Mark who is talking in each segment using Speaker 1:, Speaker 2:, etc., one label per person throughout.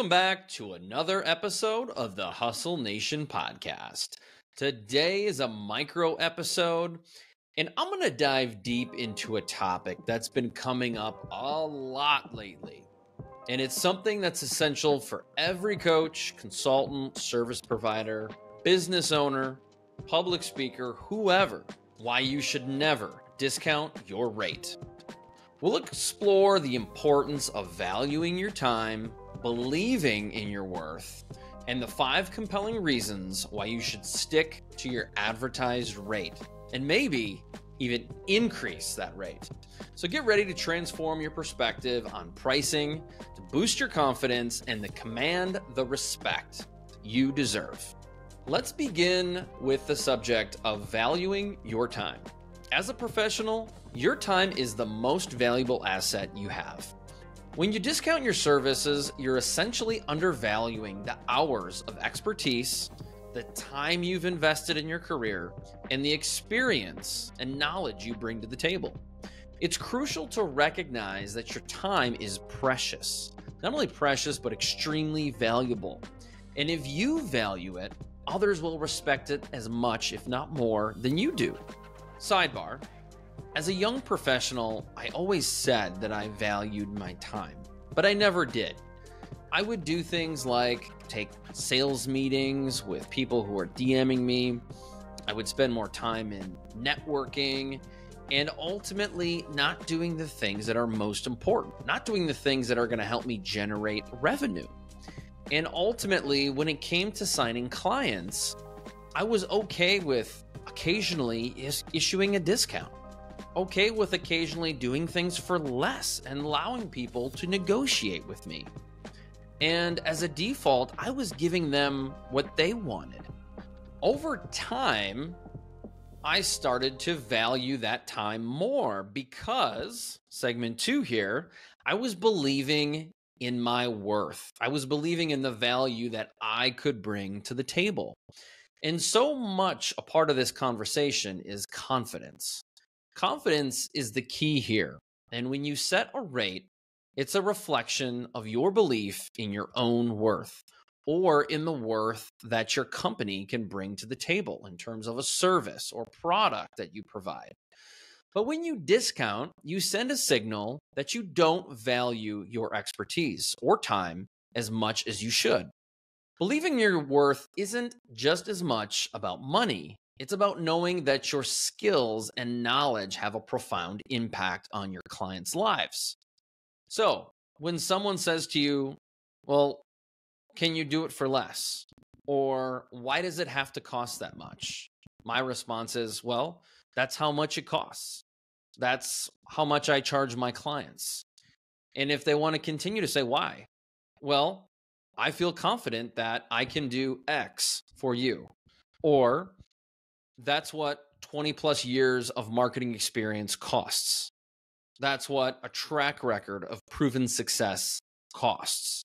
Speaker 1: Welcome back to another episode of the Hustle Nation podcast. Today is a micro episode, and I'm going to dive deep into a topic that's been coming up a lot lately. And it's something that's essential for every coach, consultant, service provider, business owner, public speaker, whoever, why you should never discount your rate. We'll explore the importance of valuing your time, believing in your worth, and the 5 compelling reasons why you should stick to your advertised rate, and maybe even increase that rate. So get ready to transform your perspective on pricing to boost your confidence and to command the respect you deserve. Let's begin with the subject of valuing your time. As a professional, your time is the most valuable asset you have. When you discount your services, you're essentially undervaluing the hours of expertise, the time you've invested in your career, and the experience and knowledge you bring to the table. It's crucial to recognize that your time is precious. Not only precious, but extremely valuable. And if you value it, others will respect it as much, if not more, than you do. Sidebar. As a young professional, I always said that I valued my time, but I never did. I would do things like take sales meetings with people who are DMing me. I would spend more time in networking and ultimately not doing the things that are most important, not doing the things that are going to help me generate revenue. And ultimately, when it came to signing clients, I was okay with occasionally issuing a discount. Okay with occasionally doing things for less and allowing people to negotiate with me. And as a default, I was giving them what they wanted. Over time, I started to value that time more because, segment 2 here, I was believing in my worth. I was believing in the value that I could bring to the table. And so much a part of this conversation is confidence. Confidence is the key here. And when you set a rate, it's a reflection of your belief in your own worth or in the worth that your company can bring to the table in terms of a service or product that you provide. But when you discount, you send a signal that you don't value your expertise or time as much as you should. Believing your worth isn't just as much about money. It's about knowing that your skills and knowledge have a profound impact on your clients' lives. So when someone says to you, well, can you do it for less? Or why does it have to cost that much? My response is, well, that's how much it costs. That's how much I charge my clients. And if they want to continue to say why, well, I feel confident that I can do X for you. Or that's what 20 plus years of marketing experience costs. That's what a track record of proven success costs.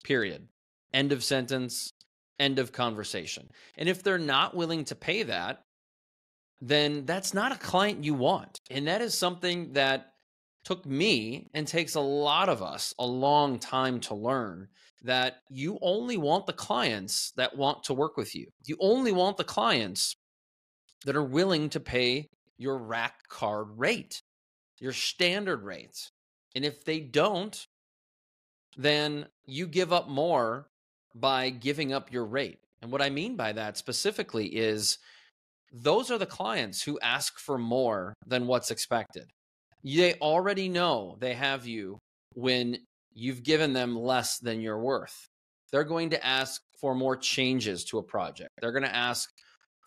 Speaker 1: Period. End of sentence. End of conversation. And if they're not willing to pay that, then that's not a client you want. And that is something that took me and takes a lot of us a long time to learn, that you only want the clients that want to work with you. You only want the clients that are willing to pay your rack card rate, your standard rates. And if they don't, then you give up more by giving up your rate. And what I mean by that specifically is those are the clients who ask for more than what's expected. They already know they have you when you've given them less than your worth. They're going to ask for more changes to a project. They're going to ask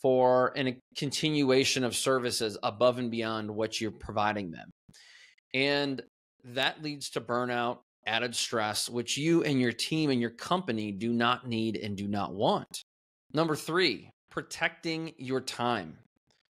Speaker 1: for a continuation of services above and beyond what you're providing them. And that leads to burnout, added stress, which you and your team and your company do not need and do not want. Number 3, protecting your time.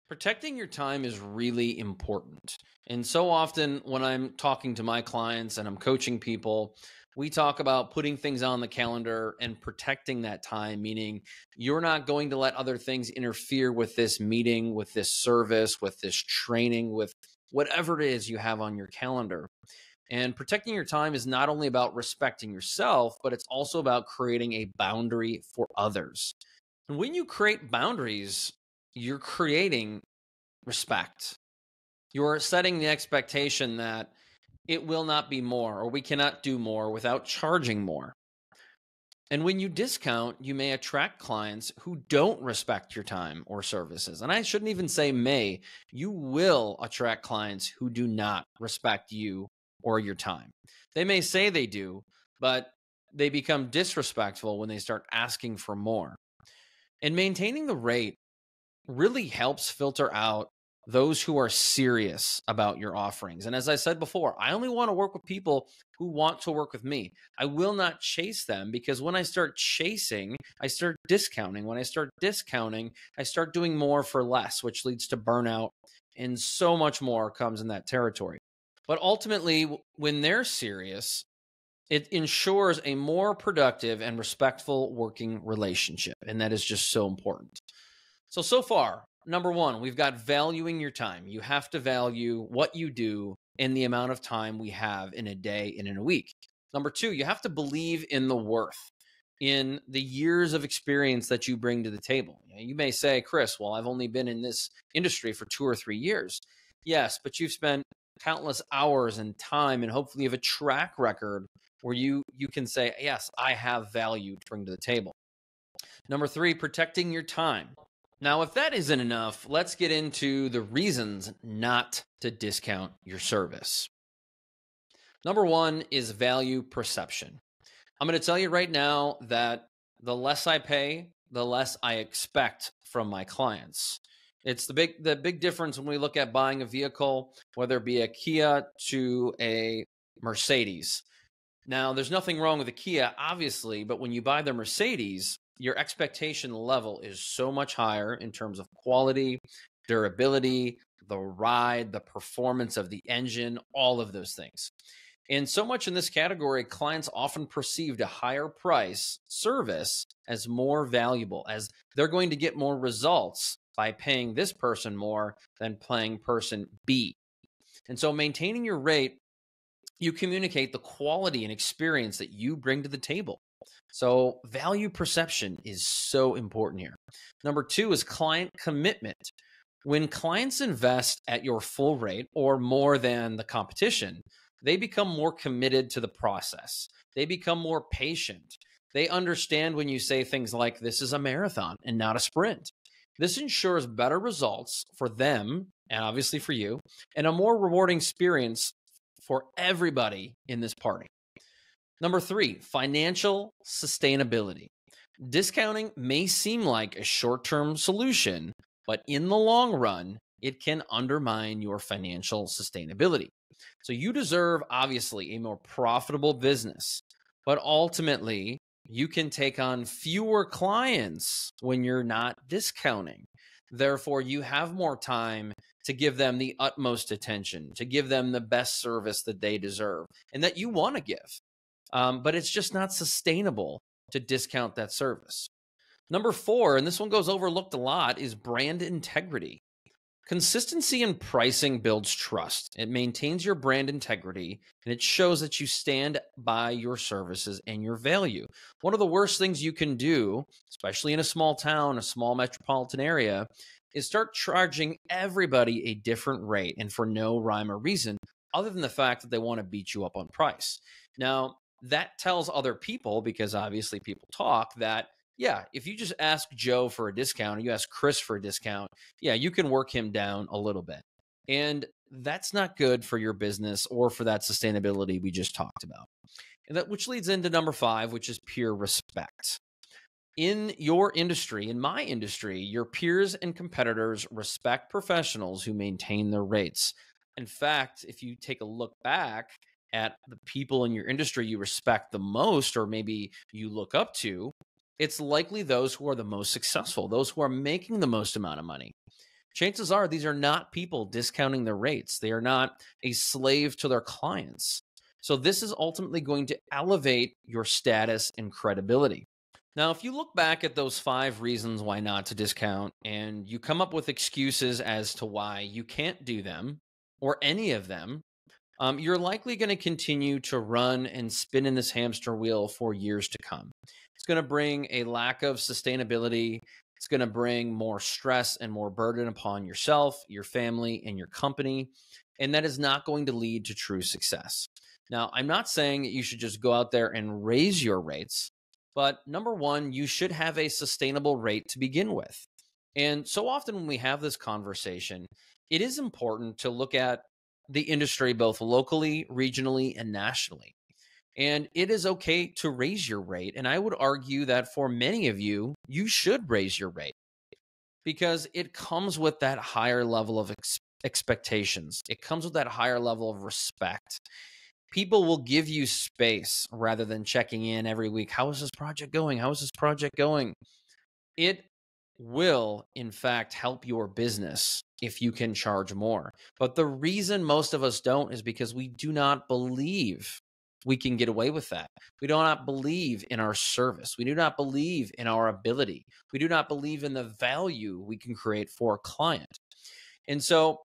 Speaker 1: Protecting your time is really important. And so often when I'm talking to my clients and I'm coaching people, we talk about putting things on the calendar and protecting that time, meaning you're not going to let other things interfere with this meeting, with this service, with this training, with whatever it is you have on your calendar. And protecting your time is not only about respecting yourself, but it's also about creating a boundary for others. And when you create boundaries, you're creating respect. You're setting the expectation that it will not be more, or we cannot do more without charging more. And when you discount, you may attract clients who don't respect your time or services. And I shouldn't even say may, you will attract clients who do not respect you or your time. They may say they do, but they become disrespectful when they start asking for more. And maintaining the rate really helps filter out those who are serious about your offerings. And as I said before, I only want to work with people who want to work with me. I will not chase them, because when I start chasing, I start discounting. When I start discounting, I start doing more for less, which leads to burnout, and so much more comes in that territory. But ultimately, when they're serious, it ensures a more productive and respectful working relationship. And that is just so important. So far, number one, we've got valuing your time. You have to value what you do and the amount of time we have in a day and in a week. Number two, you have to believe in the worth, in the years of experience that you bring to the table. You may say, Chris, well, I've only been in this industry for 2 or 3 years. Yes, but you've spent countless hours and time, and hopefully you have a track record where you can say, yes, I have value to bring to the table. Number three, protecting your time. Now, if that isn't enough, let's get into the reasons not to discount your service. Number one is value perception. I'm going to tell you right now that the less I pay, the less I expect from my clients. It's the big difference when we look at buying a vehicle, whether it be a Kia to a Mercedes. Now, there's nothing wrong with a Kia, obviously, but when you buy the Mercedes, your expectation level is so much higher in terms of quality, durability, the ride, the performance of the engine, all of those things. And so much in this category, clients often perceived a higher price service as more valuable, as they're going to get more results by paying this person more than paying person B. And so maintaining your rate, you communicate the quality and experience that you bring to the table. So value perception is so important here. Number two is client commitment. When clients invest at your full rate or more than the competition, they become more committed to the process. They become more patient. They understand when you say things like, this is a marathon and not a sprint. This ensures better results for them, and obviously for you, and a more rewarding experience for everybody in this party. Number three, financial sustainability. Discounting may seem like a short-term solution, but in the long run, it can undermine your financial sustainability. So you deserve, obviously, a more profitable business, but ultimately, you can take on fewer clients when you're not discounting. Therefore, you have more time to give them the utmost attention, to give them the best service that they deserve and that you want to give. But it's just not sustainable to discount that service. Number four, and this one goes overlooked a lot, is brand integrity. Consistency in pricing builds trust. It maintains your brand integrity, and it shows that you stand by your services and your value. One of the worst things you can do, especially in a small town, a small metropolitan area, is start charging everybody a different rate and for no rhyme or reason other than the fact that they want to beat you up on price. Now, that tells other people, because obviously people talk, that yeah, if you just ask Joe for a discount or you ask Chris for a discount, yeah, you can work him down a little bit. And that's not good for your business or for that sustainability we just talked about. And that which leads into number five, which is peer respect. In your industry, in my industry, your peers and competitors respect professionals who maintain their rates. In fact, if you take a look back at the people in your industry you respect the most, or maybe you look up to, it's likely those who are the most successful, those who are making the most amount of money. Chances are these are not people discounting their rates. They are not a slave to their clients. So this is ultimately going to elevate your status and credibility. Now, if you look back at those 5 reasons why not to discount, and you come up with excuses as to why you can't do them or any of them, you're likely going to continue to run and spin in this hamster wheel for years to come. It's going to bring a lack of sustainability. It's going to bring more stress and more burden upon yourself, your family, and your company. And that is not going to lead to true success. Now, I'm not saying that you should just go out there and raise your rates, but number one, you should have a sustainable rate to begin with. And so often when we have this conversation, it is important to look at the industry both locally, regionally, and nationally. And it is okay to raise your rate. And I would argue that for many of you, you should raise your rate because it comes with that higher level of expectations. It comes with that higher level of respect. People will give you space rather than checking in every week. How is this project going? How is this project going? It will, in fact, help your business if you can charge more. But the reason most of us don't is because we do not believe we can get away with that. We do not believe in our service. We do not believe in our ability. We do not believe in the value we can create for a client. And so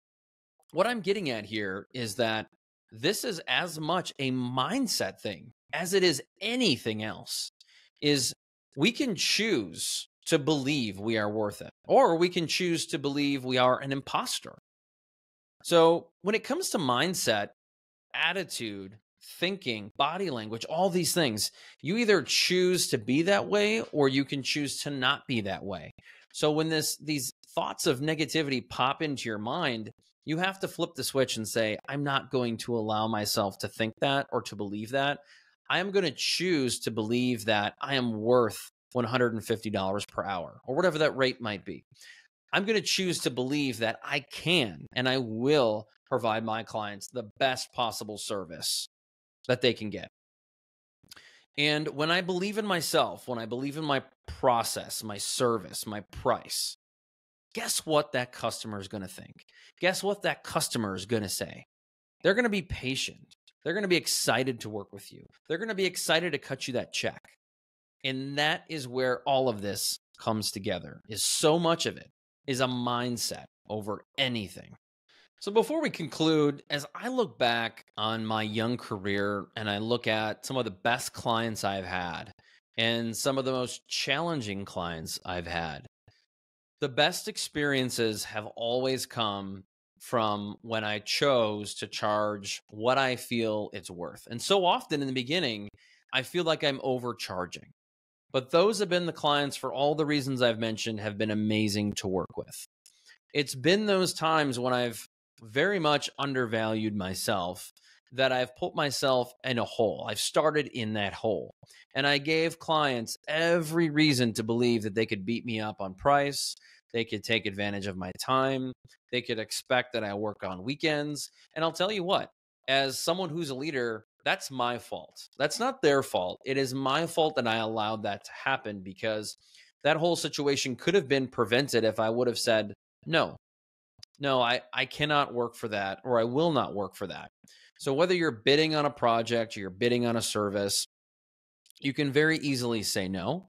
Speaker 1: what I'm getting at here is that this is as much a mindset thing as it is anything else. Is we can choose to believe we are worth it, or we can choose to believe we are an imposter. So when it comes to mindset, attitude, thinking, body language, all these things, you either choose to be that way or you can choose to not be that way. So when these thoughts of negativity pop into your mind, you have to flip the switch and say, I'm not going to allow myself to think that or to believe that. I am going to choose to believe that I am worth $150 per hour or whatever that rate might be. I'm going to choose to believe that I can and I will provide my clients the best possible service that they can get. And when I believe in myself, when I believe in my process, my service, my price, guess what that customer is going to think? Guess what that customer is going to say? They're going to be patient. They're going to be excited to work with you. They're going to be excited to cut you that check. And that is where all of this comes together, is so much of it is a mindset over anything. So before we conclude, as I look back on my young career and I look at some of the best clients I've had and some of the most challenging clients I've had, the best experiences have always come from when I chose to charge what I feel it's worth. And so often in the beginning, I feel like I'm overcharging. But those have been the clients, for all the reasons I've mentioned, have been amazing to work with. It's been those times when I've very much undervalued myself that I've put myself in a hole. I've started in that hole. And I gave clients every reason to believe that they could beat me up on price. They could take advantage of my time. They could expect that I work on weekends. And I'll tell you what, as someone who's a leader, that's my fault. That's not their fault. It is my fault that I allowed that to happen, because that whole situation could have been prevented if I would have said, no, I cannot work for that, or I will not work for that. So whether you're bidding on a project or you're bidding on a service, you can very easily say no.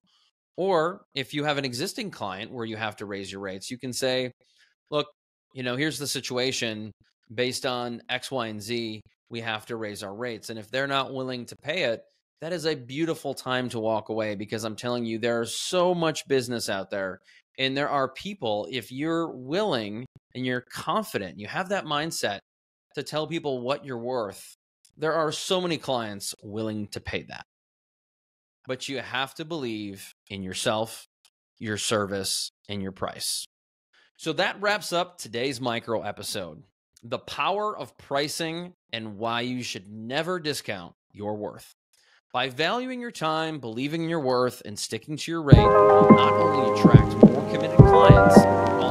Speaker 1: Or if you have an existing client where you have to raise your rates, you can say, look, here's the situation. Based on X, Y, and Z, we have to raise our rates. And if they're not willing to pay it, that is a beautiful time to walk away, because I'm telling you, there's so much business out there. And there are people, if you're willing and you're confident, you have that mindset to tell people what you're worth, there are so many clients willing to pay that. But you have to believe in yourself, your service, and your price. So that wraps up today's micro episode. The power of pricing and why you should never discount your worth. By valuing your time, believing in your worth, and sticking to your rate, you'll not only attract more committed clients, but